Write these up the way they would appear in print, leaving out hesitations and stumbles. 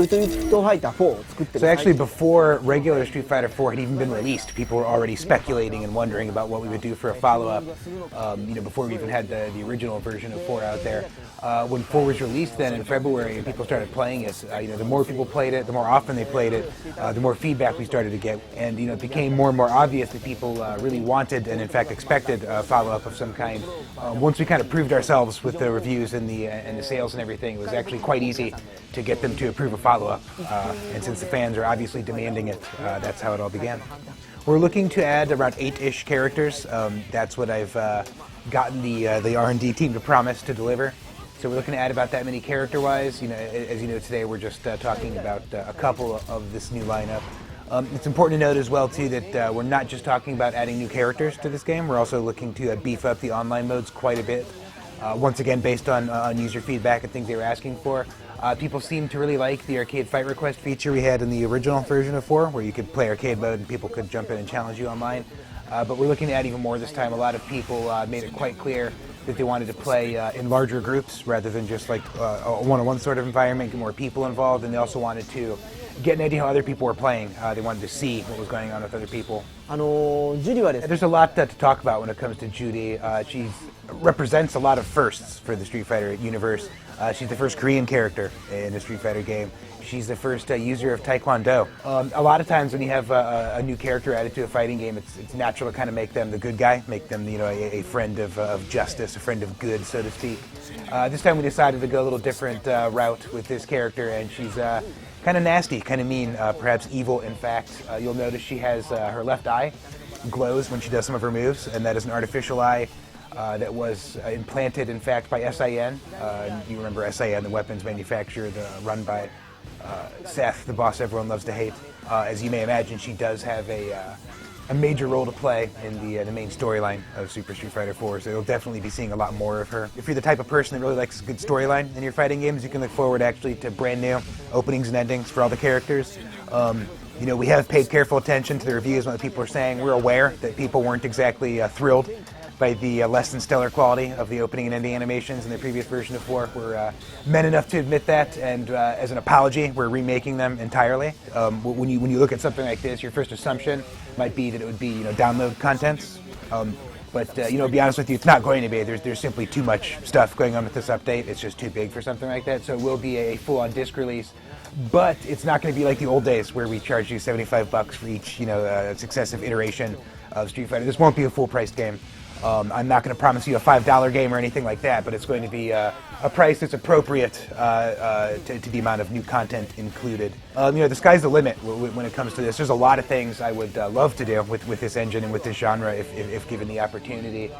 ストリートファイター4を作ってる。So actually, before regular Street Fighter 4 had even been released, people were already speculating and wondering about what we would do for a follow-up. Before we even had the original version of 4 out there. When 4 was released then in February and people started playing it, the more people played it, the more often they played it, the more feedback we started to get. And it became more and more obvious that people really wanted and in fact expected a follow-up of some kind. Once we kind of proved ourselves with the reviews and the sales and everything, it was actually quite easy to get them to approve a follow-up. And since the fans are obviously demanding it, that's how it all began. We're looking to add around 8-ish characters. That's what I've gotten the R&D team to promise to deliver. So we're looking to add about that many character-wise. As you know, today we're just talking about a couple of this new lineup. It's important to note as well, too, that we're not just talking about adding new characters to this game. We're also looking to beef up the online modes quite a bit. Once again, based on user feedback and things they were asking for. People seem to really like the arcade fight request feature we had in the original version of 4, where you could play arcade mode and people could jump in and challenge you online. But we're looking to add even more this time. A lot of people made it quite clear that they wanted to play in larger groups rather than just like a one-on-one sort of environment, get more people involved, and they also wanted to get an idea how other people were playing. They wanted to see what was going on with other people. There's a lot to talk about when it comes to Judy. She represents a lot of firsts for the Street Fighter universe. She's the first Korean character in a Street Fighter game. She's the first user of Taekwondo. A lot of times when you have a new character added to a fighting game, it's natural to kind of make them the good guy, make them a friend of justice, a friend of good, so to speak. This time we decided to go a little different route with this character, and she's kind of nasty, kind of mean, perhaps evil in fact. You'll notice she has her left eye glows when she does some of her moves, and that is an artificial eye that was implanted, in fact, by SIN. You remember SIN, the weapons manufacturer, run by Seth, the boss everyone loves to hate. As you may imagine, she does have a major role to play in the main storyline of Super Street Fighter 4, so you'll definitely be seeing a lot more of her. If you're the type of person that really likes a good storyline in your fighting games, you can look forward actually to brand new openings and endings for all the characters. We have paid careful attention to the reviews, what people are saying. We're aware that people weren't exactly thrilled by the less than stellar quality of the opening and ending animations in the previous version of 4. We're men enough to admit that, and as an apology, we're remaking them entirely. When you look at something like this, your first assumption might be that it would be download contents. But to be honest with you, it's not going to be. There's simply too much stuff going on with this update. It's just too big for something like that. So it will be a full-on disc release. But it's not going to be like the old days where we charge you $75 for each successive iteration of Street Fighter. This won't be a full-priced game. I'm not going to promise you a $5 game or anything like that, but it's going to be a price that's appropriate to the amount of new content included. The sky's the limit when it comes to this. There's a lot of things I would love to do with this engine and with this genre if given the opportunity.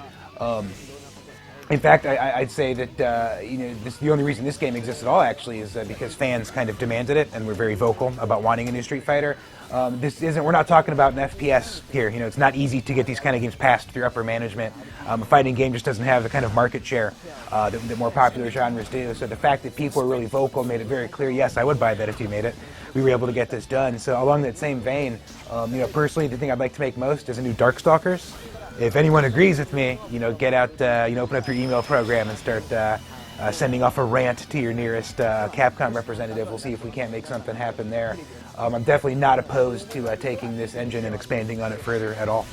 In fact, I'd say that the only reason this game exists at all actually is because fans kind of demanded it and were very vocal about wanting a new Street Fighter. We're not talking about an FPS here. It's not easy to get these kind of games passed through upper management. A fighting game just doesn't have the kind of market share that more popular genres do. So the fact that people were really vocal made it very clear, yes, I would buy that if you made it. We were able to get this done. So along that same vein, personally, the thing I'd like to make most is a new Darkstalkers. If anyone agrees with me, get out, open up your email program and start sending off a rant to your nearest Capcom representative. We'll see if we can't make something happen there. I'm definitely not opposed to taking this engine and expanding on it further at all.